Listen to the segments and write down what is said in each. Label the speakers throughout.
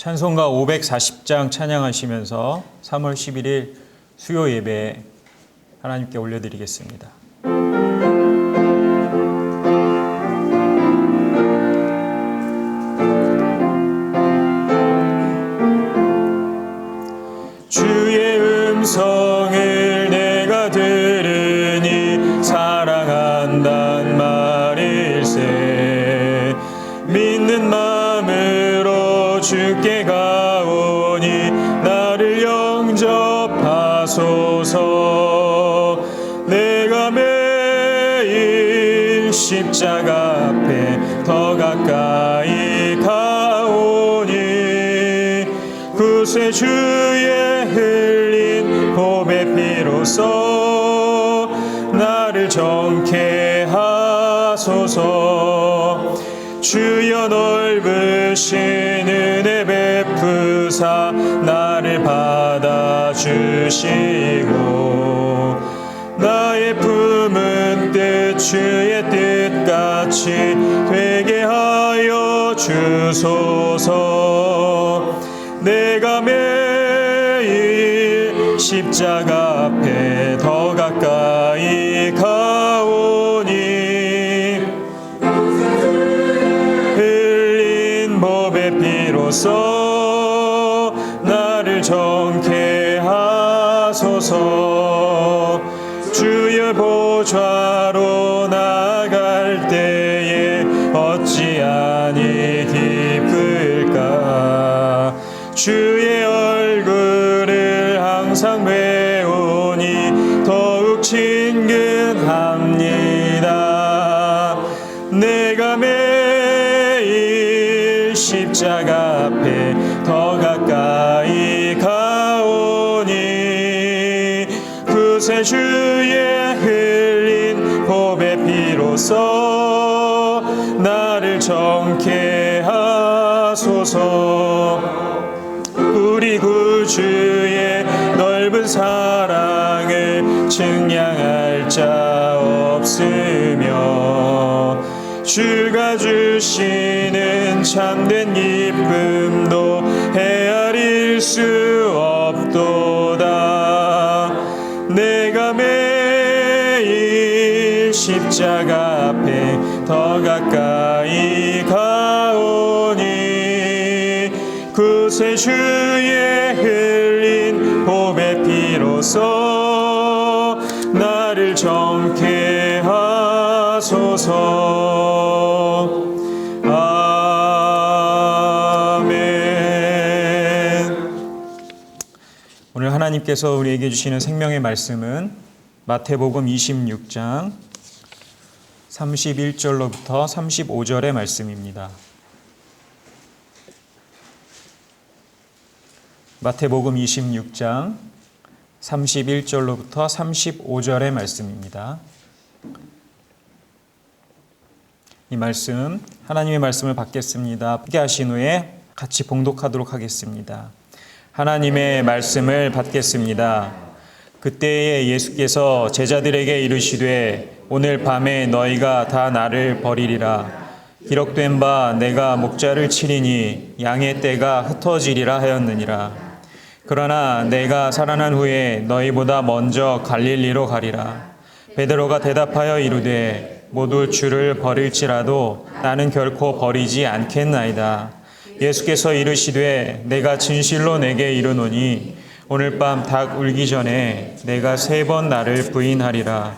Speaker 1: 찬송가 540장 찬양하시면서 3월 11일 수요 예배 하나님께 올려드리겠습니다. 주의 음성을 내가 들으니 사랑한단 말일세. 믿는 마음으로 주께 가오니 나를 영접하소서. 내가 매일 십자가 앞에 더 가까이 가오니 구세 주의 흘린 보배 피로써 나를 정케 하소서. 주여 넓으신 은혜 베푸사 나를 받아주시고 나의 품은 뜻 주의 뜻같이 되게 하여 주소서. 내가 매일 십자가 앞에 더 가까이 가오니 흘린 보배 피로써 나를 정케 하소서. 주의 보좌로 나갈 때에 어찌하니 기쁠까. 주의 얼굴을 항상 배우니 더욱 친근합니다. 내가 매일 십자가 앞에 더 가까이 가오니 구세 주의 흘린 보배 피로써 나를 정케 하소서. 우리 구주의 넓은 사랑을 측량할 자 없으며 주가 주시는 참된 기쁨도 헤아릴 수 없도다. 내가 매일 십자가 앞에 더 가까이 가오니 구세 주의 흘린 보배 피로써 나를 정케 하소서. 아멘. 오늘 하나님께서 우리에게 주시는 생명의 말씀은 마태복음 26장 31절로부터 35절의 말씀입니다. 마태복음 26장 31절로부터 35절의 말씀입니다. 이 말씀, 하나님의 말씀을 받겠습니다. 함께 하신 후에 같이 봉독하도록 하겠습니다. 하나님의 말씀을 받겠습니다. 그때에 예수께서 제자들에게 이르시되 오늘 밤에 너희가 다 나를 버리리라. 기록된 바 내가 목자를 치리니 양의 떼가 흩어지리라 하였느니라. 그러나 내가 살아난 후에 너희보다 먼저 갈릴리로 가리라. 베드로가 대답하여 이르되 모두 주를 버릴지라도 나는 결코 버리지 않겠나이다. 예수께서 이르시되 내가 진실로 내게 이르노니 오늘 밤 닭 울기 전에 내가 3번 나를 부인하리라.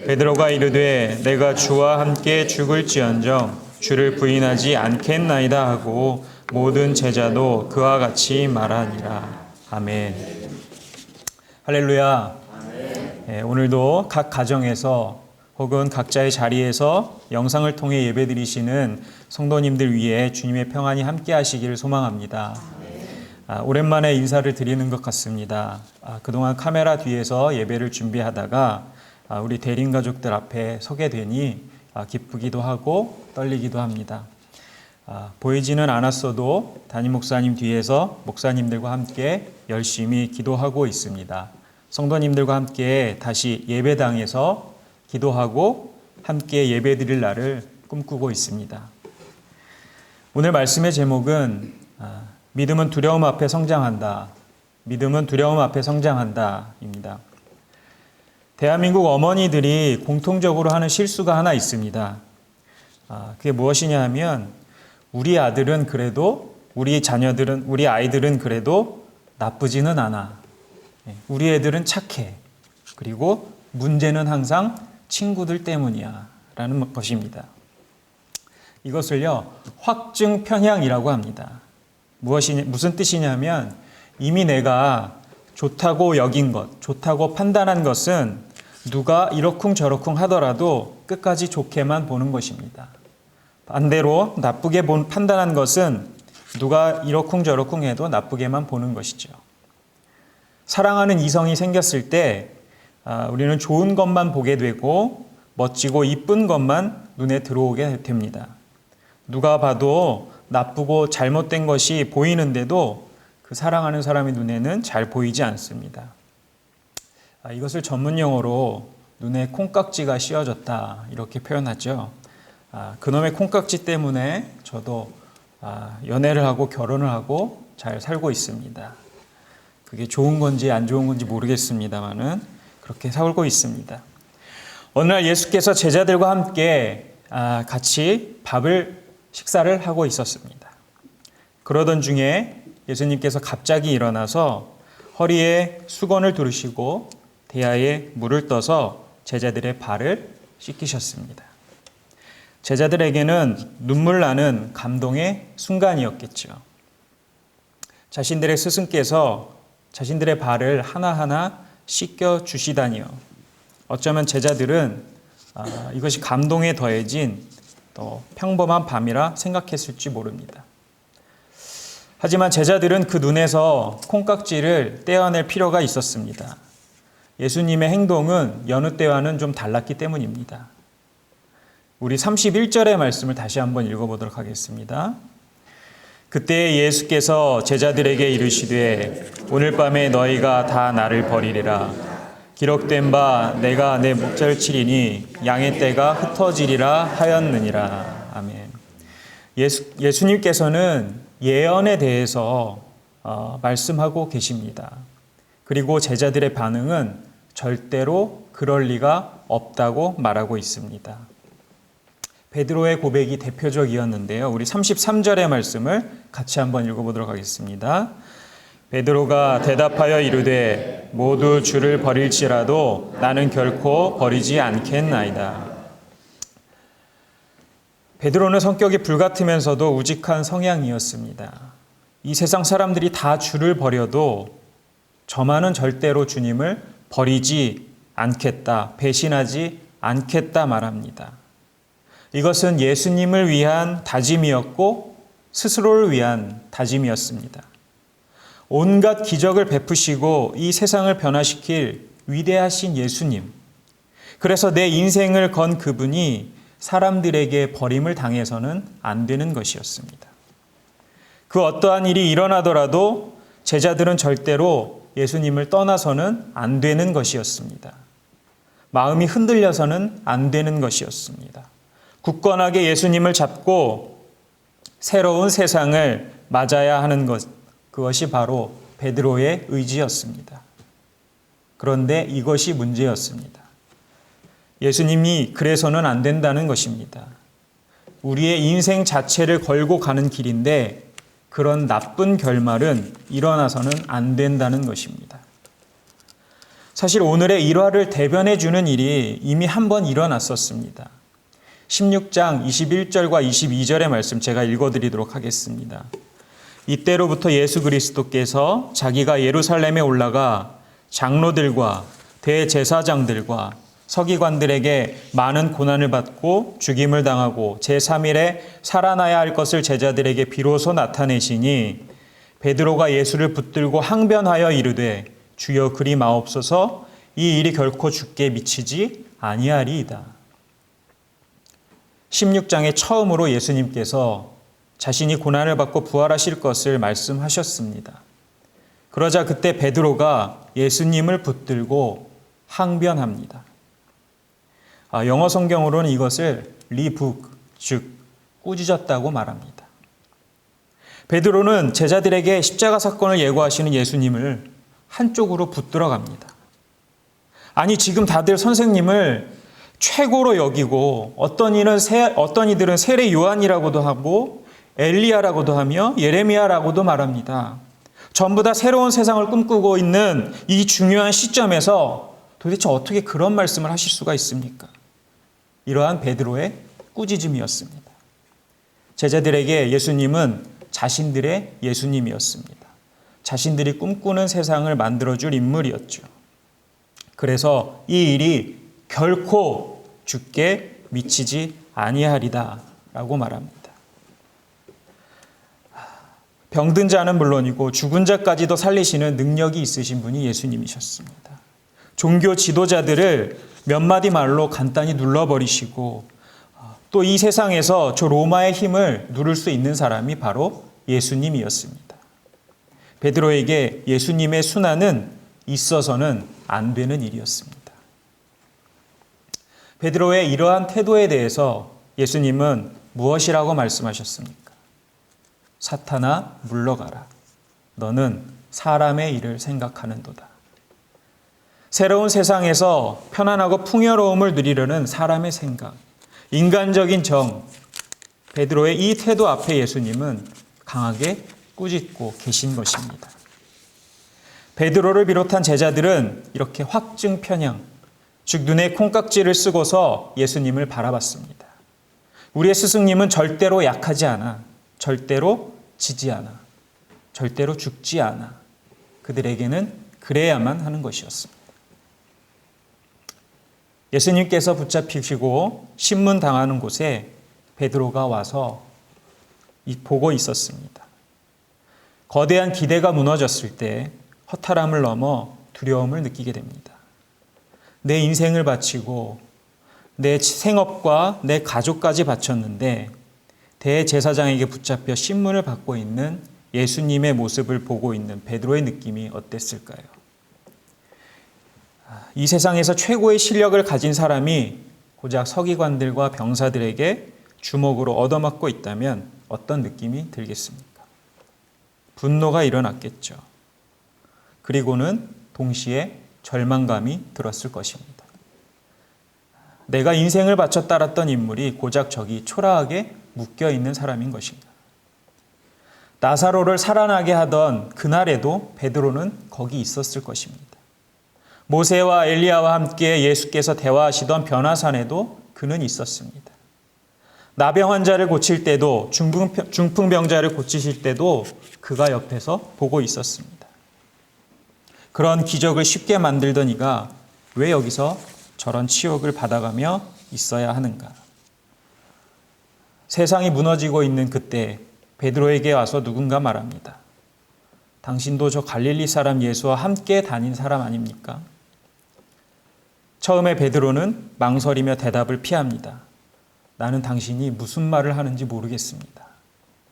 Speaker 1: 베드로가 이르되 내가 주와 함께 죽을지언정 주를 부인하지 않겠나이다 하고 모든 제자도 그와 같이 말하니라. 아멘. 할렐루야. 아멘. 오늘도 각 가정에서 혹은 각자의 자리에서 영상을 통해 예배드리시는 성도님들 위해 주님의 평안이 함께 하시기를 소망합니다. 오랜만에 인사를 드리는 것 같습니다. 그동안 카메라 뒤에서 예배를 준비하다가 우리 대림 가족들 앞에 서게 되니 기쁘기도 하고 떨리기도 합니다. 보이지는 않았어도 담임 목사님 뒤에서 목사님들과 함께 열심히 기도하고 있습니다. 성도님들과 함께 다시 예배당에서 기도하고 함께 예배드릴 날을 꿈꾸고 있습니다. 오늘 말씀의 제목은 믿음은 두려움 앞에 성장한다. 믿음은 두려움 앞에 성장한다입니다. 대한민국 어머니들이 공통적으로 하는 실수가 하나 있습니다. 그게 무엇이냐 하면 우리 아들은 그래도 우리 자녀들은 우리 아이들은 그래도 나쁘지는 않아. 우리 애들은 착해. 그리고 문제는 항상 친구들 때문이야 라는 것입니다. 이것을요 확증 편향이라고 합니다. 무슨 뜻이냐면 이미 내가 좋다고 여긴 것, 좋다고 판단한 것은 누가 이러쿵저러쿵 하더라도 끝까지 좋게만 보는 것입니다. 반대로 나쁘게 판단한 것은 누가 이러쿵저러쿵 해도 나쁘게만 보는 것이죠. 사랑하는 이성이 생겼을 때 우리는 좋은 것만 보게 되고 멋지고 이쁜 것만 눈에 들어오게 됩니다. 누가 봐도 나쁘고 잘못된 것이 보이는데도 그 사랑하는 사람의 눈에는 잘 보이지 않습니다. 이것을 전문 용어로 눈에 콩깍지가 씌워졌다 이렇게 표현하죠. 그놈의 콩깍지 때문에 저도 연애를 하고 결혼을 하고 잘 살고 있습니다. 그게 좋은 건지 안 좋은 건지 모르겠습니다만은 그렇게 살고 있습니다. 어느 날 예수께서 제자들과 함께 같이 식사를 하고 있었습니다. 그러던 중에 예수님께서 갑자기 일어나서 허리에 수건을 두르시고 대야에 물을 떠서 제자들의 발을 씻기셨습니다. 제자들에게는 눈물 나는 감동의 순간이었겠죠. 자신들의 스승께서 자신들의 발을 하나하나 씻겨 주시다니요. 어쩌면 제자들은 이것이 감동에 더해진 또 평범한 밤이라 생각했을지 모릅니다. 하지만 제자들은 그 눈에서 콩깍지를 떼어낼 필요가 있었습니다. 예수님의 행동은 여느 때와는 좀 달랐기 때문입니다. 우리 31절의 말씀을 다시 한번 읽어보도록 하겠습니다. 그때 예수께서 제자들에게 이르시되 오늘 밤에 너희가 다 나를 버리리라. 기록된 바 내가 내 목자를 치리니 양의 떼가 흩어지리라 하였느니라. 아멘. 예수님께서는 예언에 대해서 말씀하고 계십니다. 그리고 제자들의 반응은 절대로 그럴 리가 없다고 말하고 있습니다. 베드로의 고백이 대표적이었는데요. 우리 33절의 말씀을 같이 한번 읽어보도록 하겠습니다. 베드로가 대답하여 이르되 모두 주를 버릴지라도 나는 결코 버리지 않겠나이다. 베드로는 성격이 불같으면서도 우직한 성향이었습니다. 이 세상 사람들이 다 주를 버려도 저만은 절대로 주님을 버리지 않겠다, 배신하지 않겠다 말합니다. 이것은 예수님을 위한 다짐이었고 스스로를 위한 다짐이었습니다. 온갖 기적을 베푸시고 이 세상을 변화시킬 위대하신 예수님. 그래서 내 인생을 건 그분이 사람들에게 버림을 당해서는 안 되는 것이었습니다. 그 어떠한 일이 일어나더라도 제자들은 절대로 예수님을 떠나서는 안 되는 것이었습니다. 마음이 흔들려서는 안 되는 것이었습니다. 굳건하게 예수님을 잡고 새로운 세상을 맞아야 하는 것, 그것이 바로 베드로의 의지였습니다. 그런데 이것이 문제였습니다. 예수님이 그래서는 안 된다는 것입니다. 우리의 인생 자체를 걸고 가는 길인데 그런 나쁜 결말은 일어나서는 안 된다는 것입니다. 사실 오늘의 일화를 대변해 주는 일이 이미 한 번 일어났었습니다. 16장 21절과 22절의 말씀 제가 읽어드리도록 하겠습니다. 이때로부터 예수 그리스도께서 자기가 예루살렘에 올라가 장로들과 대제사장들과 서기관들에게 많은 고난을 받고 죽임을 당하고 제3일에 살아나야 할 것을 제자들에게 비로소 나타내시니 베드로가 예수를 붙들고 항변하여 이르되 주여 그리 마옵소서 이 일이 결코 주께 미치지 아니하리이다. 16장에 처음으로 예수님께서 자신이 고난을 받고 부활하실 것을 말씀하셨습니다. 그러자 그때 베드로가 예수님을 붙들고 항변합니다. 영어 성경으로는 이것을 리북, 즉 꾸짖었다고 말합니다. 베드로는 제자들에게 십자가 사건을 예고하시는 예수님을 한쪽으로 붙들어 갑니다. 아니, 지금 다들 선생님을 최고로 여기고 어떤 이들은 세례 요한이라고도 하고 엘리야라고도 하며 예레미야라고도 말합니다. 전부 다 새로운 세상을 꿈꾸고 있는 이 중요한 시점에서 도대체 어떻게 그런 말씀을 하실 수가 있습니까? 이러한 베드로의 꾸짖음이었습니다. 제자들에게 예수님은 자신들의 예수님이었습니다. 자신들이 꿈꾸는 세상을 만들어줄 인물이었죠. 그래서 이 일이 결코 주께 미치지 아니하리다 라고 말합니다. 병든 자는 물론이고 죽은 자까지도 살리시는 능력이 있으신 분이 예수님이셨습니다. 종교 지도자들을 몇 마디 말로 간단히 눌러버리시고 또 이 세상에서 저 로마의 힘을 누를 수 있는 사람이 바로 예수님이었습니다. 베드로에게 예수님의 순환은 있어서는 안 되는 일이었습니다. 베드로의 이러한 태도에 대해서 예수님은 무엇이라고 말씀하셨습니까? 사탄아, 물러가라. 너는 사람의 일을 생각하는도다. 새로운 세상에서 편안하고 풍요로움을 누리려는 사람의 생각, 인간적인 정, 베드로의 이 태도 앞에 예수님은 강하게 꾸짖고 계신 것입니다. 베드로를 비롯한 제자들은 이렇게 확증 편향, 즉 눈에 콩깍지를 쓰고서 예수님을 바라봤습니다. 우리의 스승님은 절대로 약하지 않아, 절대로 지지 않아, 절대로 죽지 않아. 그들에게는 그래야만 하는 것이었습니다. 예수님께서 붙잡히시고 신문당하는 곳에 베드로가 와서 보고 있었습니다. 거대한 기대가 무너졌을 때 허탈함을 넘어 두려움을 느끼게 됩니다. 내 인생을 바치고 내 생업과 내 가족까지 바쳤는데 대제사장에게 붙잡혀 신문을 받고 있는 예수님의 모습을 보고 있는 베드로의 느낌이 어땠을까요? 이 세상에서 최고의 실력을 가진 사람이 고작 서기관들과 병사들에게 주먹으로 얻어맞고 있다면 어떤 느낌이 들겠습니까? 분노가 일어났겠죠. 그리고는 동시에 절망감이 들었을 것입니다. 내가 인생을 바쳐 따랐던 인물이 고작 저기 초라하게 묶여있는 사람인 것입니다. 나사로를 살아나게 하던 그날에도 베드로는 거기 있었을 것입니다. 모세와 엘리야와 함께 예수께서 대화하시던 변화산에도 그는 있었습니다. 나병 환자를 고칠 때도 중풍병자를 고치실 때도 그가 옆에서 보고 있었습니다. 그런 기적을 쉽게 만들던 이가 왜 여기서 저런 치욕을 받아가며 있어야 하는가? 세상이 무너지고 있는 그때 베드로에게 와서 누군가 말합니다. 당신도 저 갈릴리 사람 예수와 함께 다닌 사람 아닙니까? 처음에 베드로는 망설이며 대답을 피합니다. 나는 당신이 무슨 말을 하는지 모르겠습니다.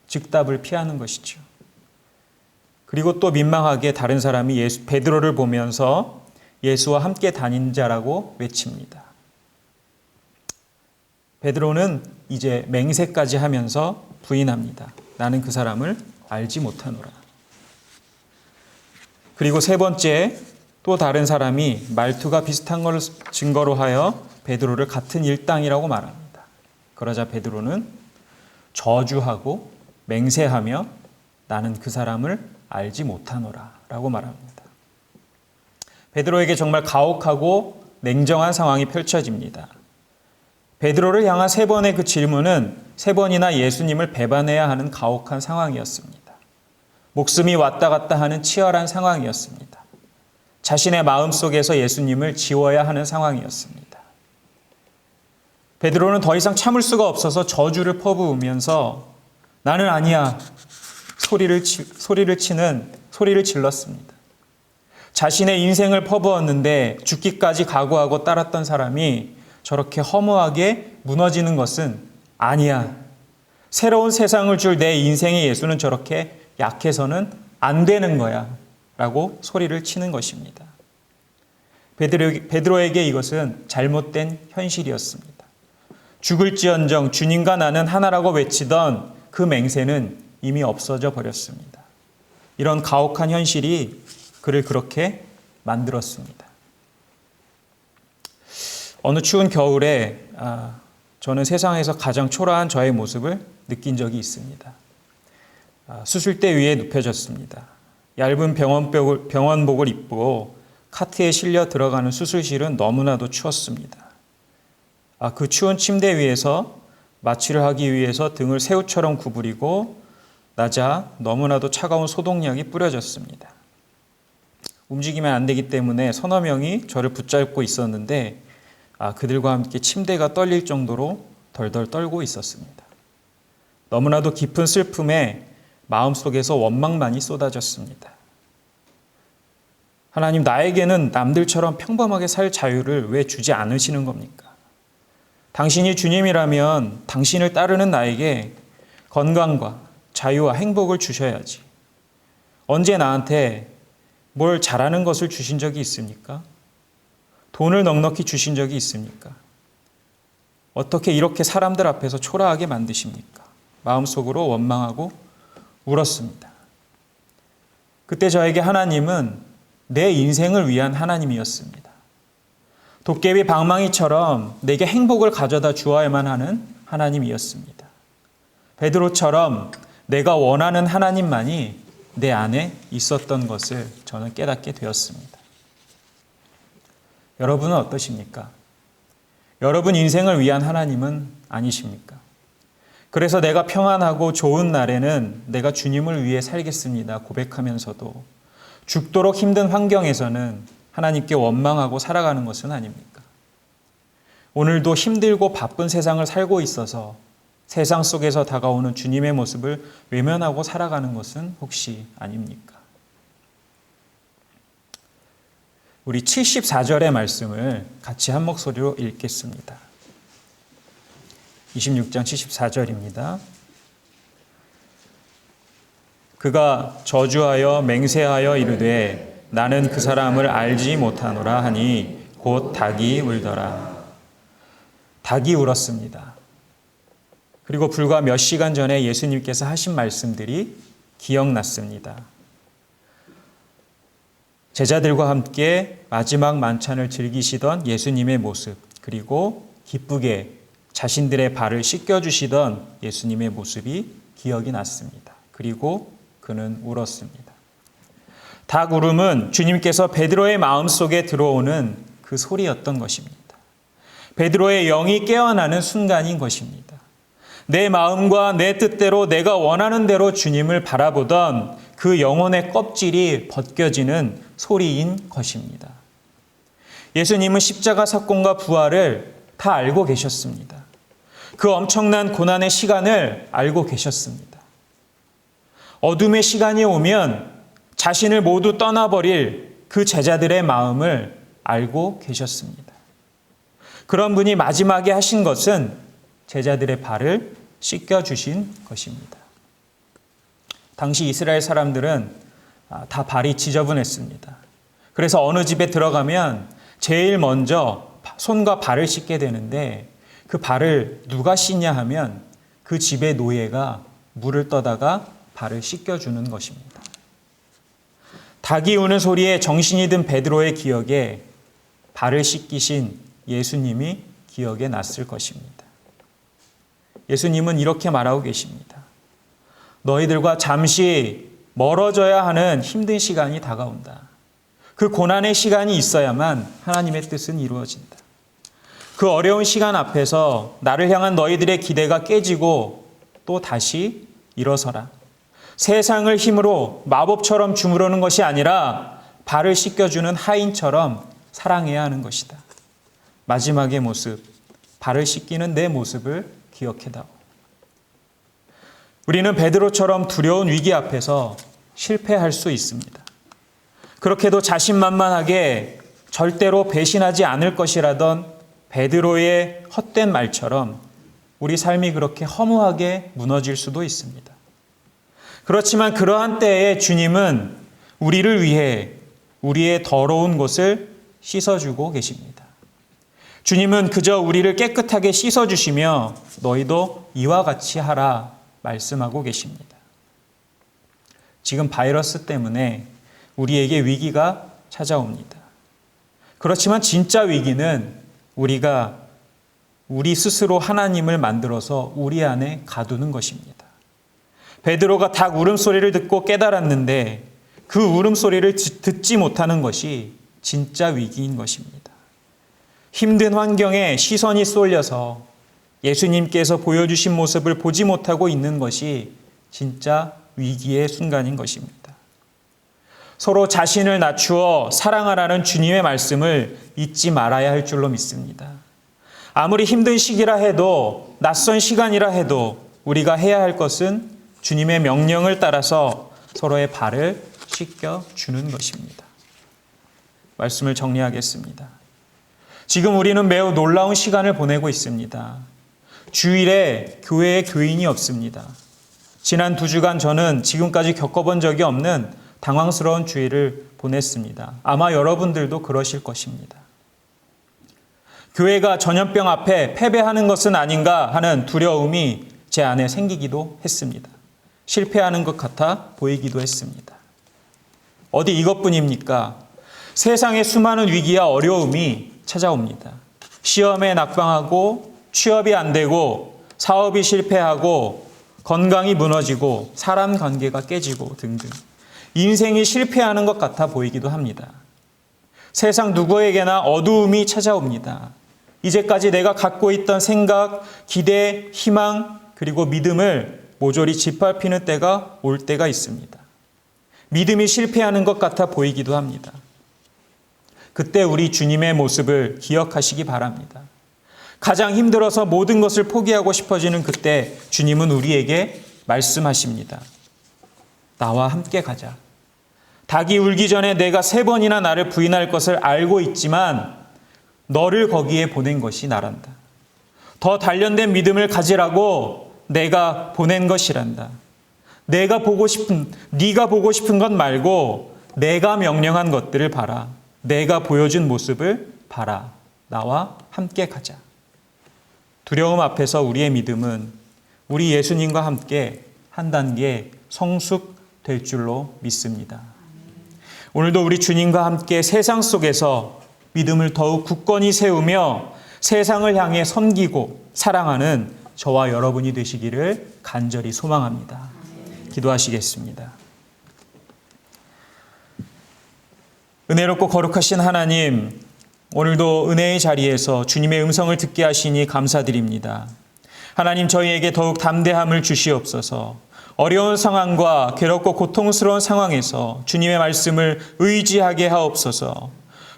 Speaker 1: 즉답을 피하는 것이죠. 그리고 또 민망하게 다른 사람이 베드로를 보면서 예수와 함께 다닌 자라고 외칩니다. 베드로는 이제 맹세까지 하면서 부인합니다. 나는 그 사람을 알지 못하노라. 그리고 세 번째, 또 다른 사람이 말투가 비슷한 것을 증거로 하여 베드로를 같은 일당이라고 말합니다. 그러자 베드로는 저주하고 맹세하며 나는 그 사람을 알지 못하노라 라고 말합니다. 베드로에게 정말 가혹하고 냉정한 상황이 펼쳐집니다. 베드로를 향한 세 번의 그 질문은 세 번이나 예수님을 배반해야 하는 가혹한 상황이었습니다. 목숨이 왔다 갔다 하는 치열한 상황이었습니다. 자신의 마음속에서 예수님을 지워야 하는 상황이었습니다. 베드로는 더 이상 참을 수가 없어서 저주를 퍼부으면서 나는 아니야 소리를 질렀습니다. 자신의 인생을 퍼부었는데 죽기까지 각오하고 따랐던 사람이 저렇게 허무하게 무너지는 것은 아니야. 새로운 세상을 줄 내 인생의 예수는 저렇게 약해서는 안 되는 거야. 라고 소리를 치는 것입니다. 베드로에게 이것은 잘못된 현실이었습니다. 죽을지언정 주님과 나는 하나라고 외치던 그 맹세는 이미 없어져 버렸습니다. 이런 가혹한 현실이 그를 그렇게 만들었습니다. 어느 추운 겨울에 저는 세상에서 가장 초라한 저의 모습을 느낀 적이 있습니다. 수술대 위에 눕혀졌습니다. 얇은 병원복을 입고 카트에 실려 들어가는 수술실은 너무나도 추웠습니다. 그 추운 침대 위에서 마취를 하기 위해서 등을 새우처럼 구부리고 나자 너무나도 차가운 소독약이 뿌려졌습니다. 움직이면 안 되기 때문에 서너 명이 저를 붙잡고 있었는데 그들과 함께 침대가 떨릴 정도로 덜덜 떨고 있었습니다. 너무나도 깊은 슬픔에 마음속에서 원망만이 쏟아졌습니다. 하나님, 나에게는 남들처럼 평범하게 살 자유를 왜 주지 않으시는 겁니까? 당신이 주님이라면 당신을 따르는 나에게 건강과 자유와 행복을 주셔야지. 언제 나한테 뭘 잘하는 것을 주신 적이 있습니까? 돈을 넉넉히 주신 적이 있습니까? 어떻게 이렇게 사람들 앞에서 초라하게 만드십니까? 마음속으로 원망하고 울었습니다. 그때 저에게 하나님은 내 인생을 위한 하나님이었습니다. 도깨비 방망이처럼 내게 행복을 가져다 주어야만 하는 하나님이었습니다. 베드로처럼 내가 원하는 하나님만이 내 안에 있었던 것을 저는 깨닫게 되었습니다. 여러분은 어떠십니까? 여러분 인생을 위한 하나님은 아니십니까? 그래서 내가 평안하고 좋은 날에는 내가 주님을 위해 살겠습니다 고백하면서도 죽도록 힘든 환경에서는 하나님께 원망하고 살아가는 것은 아닙니까? 오늘도 힘들고 바쁜 세상을 살고 있어서 세상 속에서 다가오는 주님의 모습을 외면하고 살아가는 것은 혹시 아닙니까? 우리 74절의 말씀을 같이 한 목소리로 읽겠습니다. 26장 74절입니다. 그가 저주하여 맹세하여 이르되 나는 그 사람을 알지 못하노라 하니 곧 닭이 울더라. 닭이 울었습니다. 그리고 불과 몇 시간 전에 예수님께서 하신 말씀들이 기억났습니다. 제자들과 함께 마지막 만찬을 즐기시던 예수님의 모습, 그리고 기쁘게 자신들의 발을 씻겨주시던 예수님의 모습이 기억이 났습니다. 그리고 그는 울었습니다. 닭 울음은 주님께서 베드로의 마음속에 들어오는 그 소리였던 것입니다. 베드로의 영이 깨어나는 순간인 것입니다. 내 마음과 내 뜻대로 내가 원하는 대로 주님을 바라보던 그 영혼의 껍질이 벗겨지는 소리인 것입니다. 예수님은 십자가 사건과 부활을 다 알고 계셨습니다. 그 엄청난 고난의 시간을 알고 계셨습니다. 어둠의 시간이 오면 자신을 모두 떠나버릴 그 제자들의 마음을 알고 계셨습니다. 그런 분이 마지막에 하신 것은 제자들의 발을 씻겨주신 것입니다. 당시 이스라엘 사람들은 다 발이 지저분했습니다. 그래서 어느 집에 들어가면 제일 먼저 손과 발을 씻게 되는데 그 발을 누가 씻냐 하면 그 집의 노예가 물을 떠다가 발을 씻겨주는 것입니다. 닭이 우는 소리에 정신이 든 베드로의 기억에 발을 씻기신 예수님이 기억에 났을 것입니다. 예수님은 이렇게 말하고 계십니다. 너희들과 잠시 멀어져야 하는 힘든 시간이 다가온다. 그 고난의 시간이 있어야만 하나님의 뜻은 이루어진다. 그 어려운 시간 앞에서 나를 향한 너희들의 기대가 깨지고 또 다시 일어서라. 세상을 힘으로 마법처럼 주무르는 것이 아니라 발을 씻겨주는 하인처럼 사랑해야 하는 것이다. 마지막의 모습, 발을 씻기는 내 모습을 기억해다오. 우리는 베드로처럼 두려운 위기 앞에서 실패할 수 있습니다. 그렇게도 자신만만하게 절대로 배신하지 않을 것이라던 베드로의 헛된 말처럼 우리 삶이 그렇게 허무하게 무너질 수도 있습니다. 그렇지만 그러한 때에 주님은 우리를 위해 우리의 더러운 곳을 씻어주고 계십니다. 주님은 그저 우리를 깨끗하게 씻어주시며 너희도 이와 같이 하라 말씀하고 계십니다. 지금 바이러스 때문에 우리에게 위기가 찾아옵니다. 그렇지만 진짜 위기는 우리 스스로 하나님을 만들어서 우리 안에 가두는 것입니다. 베드로가 닭 울음소리를 듣고 깨달았는데 그 울음소리를 듣지 못하는 것이 진짜 위기인 것입니다. 힘든 환경에 시선이 쏠려서 예수님께서 보여주신 모습을 보지 못하고 있는 것이 진짜 위기의 순간인 것입니다. 서로 자신을 낮추어 사랑하라는 주님의 말씀을 잊지 말아야 할 줄로 믿습니다. 아무리 힘든 시기라 해도 낯선 시간이라 해도 우리가 해야 할 것은 주님의 명령을 따라서 서로의 발을 씻겨주는 것입니다. 말씀을 정리하겠습니다. 지금 우리는 매우 놀라운 시간을 보내고 있습니다. 주일에 교회에 교인이 없습니다. 지난 2주간 저는 지금까지 겪어본 적이 없는 당황스러운 주일을 보냈습니다. 아마 여러분들도 그러실 것입니다. 교회가 전염병 앞에 패배하는 것은 아닌가 하는 두려움이 제 안에 생기기도 했습니다. 실패하는 것 같아 보이기도 했습니다. 어디 이것뿐입니까? 세상에 수많은 위기와 어려움이 찾아옵니다. 시험에 낙방하고 취업이 안 되고 사업이 실패하고 건강이 무너지고 사람 관계가 깨지고 등등 인생이 실패하는 것 같아 보이기도 합니다. 세상 누구에게나 어두움이 찾아옵니다. 이제까지 내가 갖고 있던 생각, 기대, 희망 그리고 믿음을 모조리 짓밟히는 때가 올 때가 있습니다. 믿음이 실패하는 것 같아 보이기도 합니다. 그때 우리 주님의 모습을 기억하시기 바랍니다. 가장 힘들어서 모든 것을 포기하고 싶어지는 그때 주님은 우리에게 말씀하십니다. 나와 함께 가자. 닭이 울기 전에 내가 3번이나 나를 부인할 것을 알고 있지만 너를 거기에 보낸 것이 나란다. 더 단련된 믿음을 가지라고 내가 보낸 것이란다. 네가 보고 싶은 것 말고 내가 명령한 것들을 봐라. 내가 보여준 모습을 봐라. 나와 함께 가자. 두려움 앞에서 우리의 믿음은 우리 예수님과 함께 한 단계 성숙될 줄로 믿습니다. 오늘도 우리 주님과 함께 세상 속에서 믿음을 더욱 굳건히 세우며 세상을 향해 섬기고 사랑하는 저와 여러분이 되시기를 간절히 소망합니다. 기도하시겠습니다. 은혜롭고 거룩하신 하나님, 오늘도 은혜의 자리에서 주님의 음성을 듣게 하시니 감사드립니다. 하나님, 저희에게 더욱 담대함을 주시옵소서. 어려운 상황과 괴롭고 고통스러운 상황에서 주님의 말씀을 의지하게 하옵소서.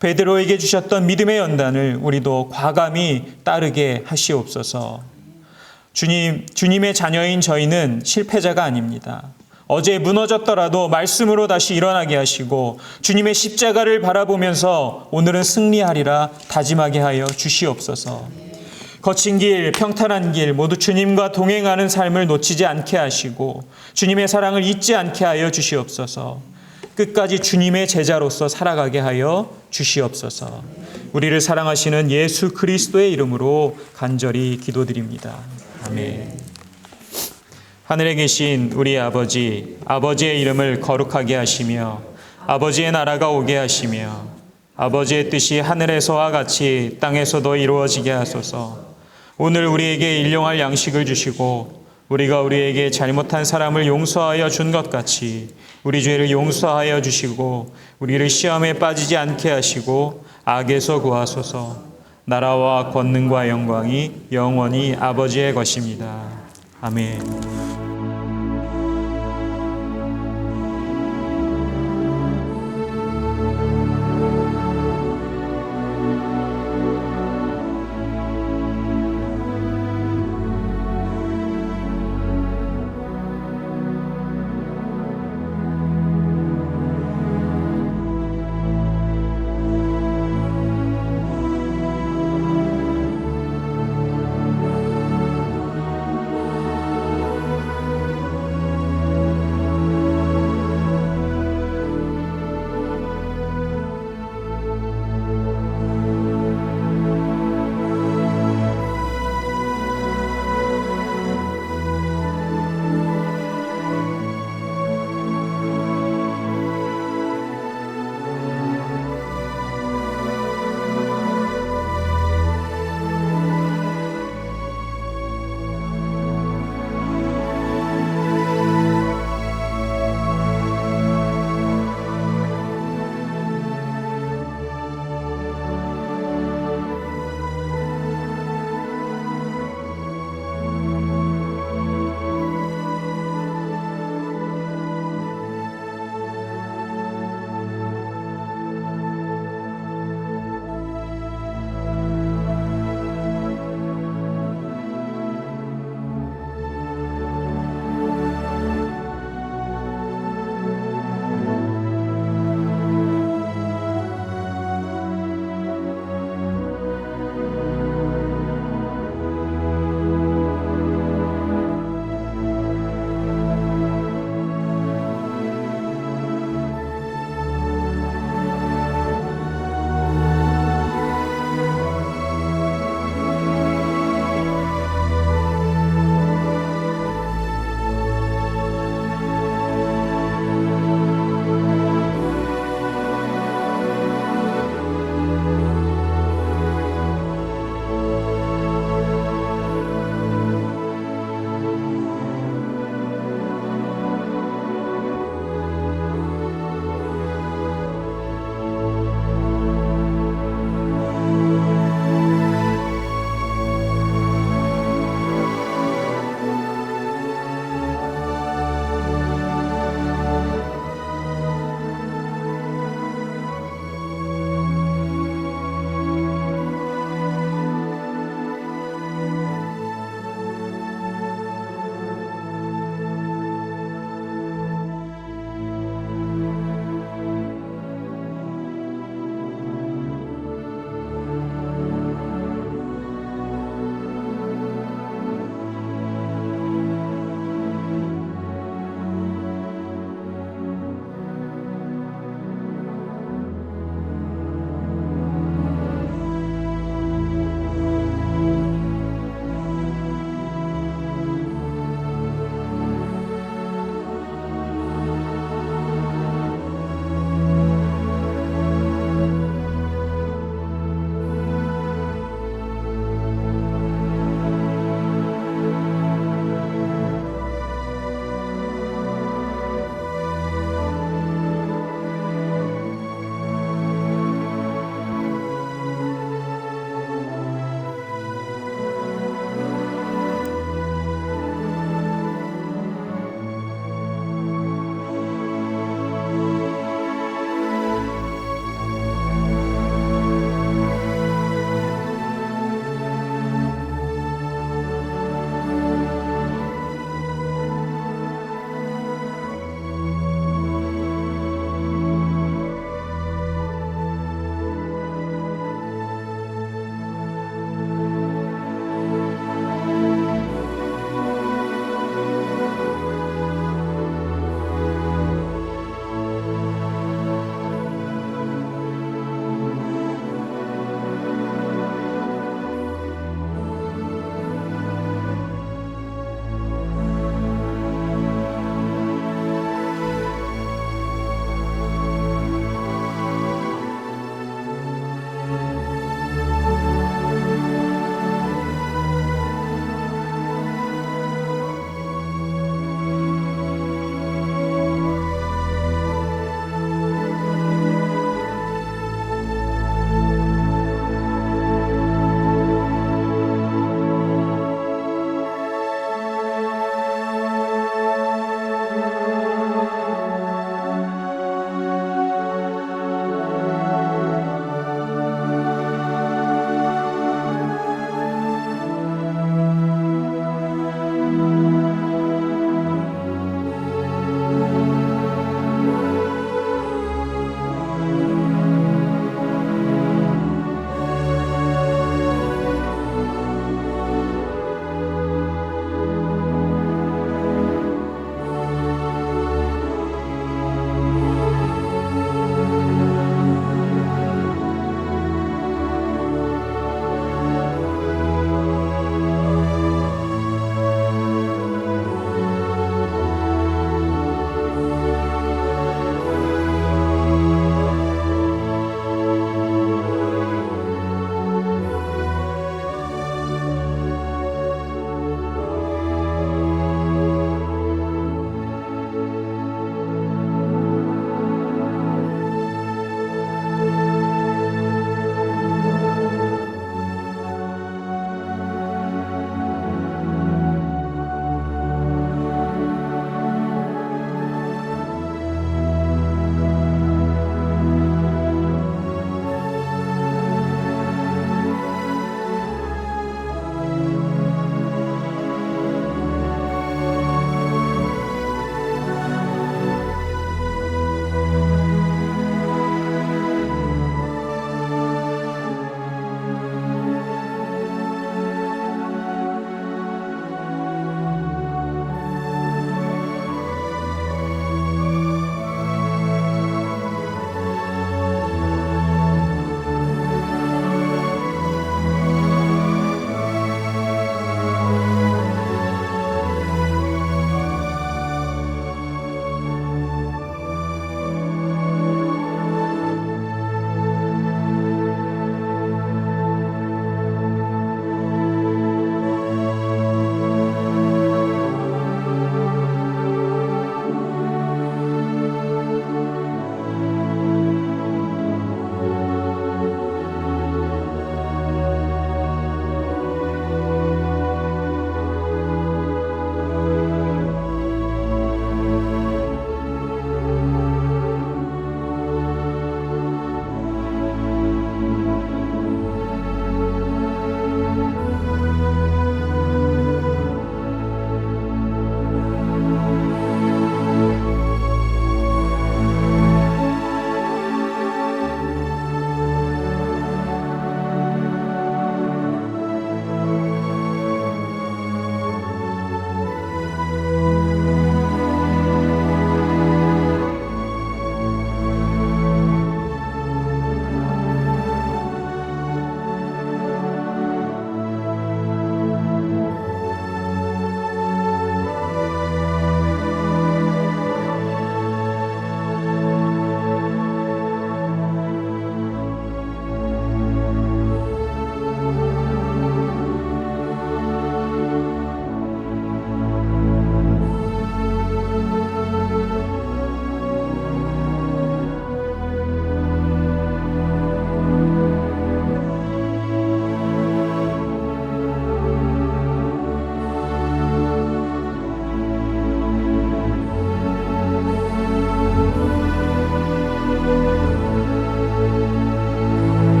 Speaker 1: 베드로에게 주셨던 믿음의 연단을 우리도 과감히 따르게 하시옵소서. 주님의 자녀인 저희는 실패자가 아닙니다. 어제 무너졌더라도 말씀으로 다시 일어나게 하시고 주님의 십자가를 바라보면서 오늘은 승리하리라 다짐하게 하여 주시옵소서. 거친 길, 평탄한 길 모두 주님과 동행하는 삶을 놓치지 않게 하시고 주님의 사랑을 잊지 않게 하여 주시옵소서. 끝까지 주님의 제자로서 살아가게 하여 주시옵소서. 우리를 사랑하시는 예수 그리스도의 이름으로 간절히 기도드립니다. 아멘. 하늘에 계신 우리 아버지, 아버지의 이름을 거룩하게 하시며 아버지의 나라가 오게 하시며 아버지의 뜻이 하늘에서와 같이 땅에서도 이루어지게 하소서. 오늘 우리에게 일용할 양식을 주시고 우리가 우리에게 잘못한 사람을 용서하여 준 것 같이 우리 죄를 용서하여 주시고 우리를 시험에 빠지지 않게 하시고 악에서 구하소서. 나라와 권능과 영광이 영원히 아버지의 것입니다. 아멘.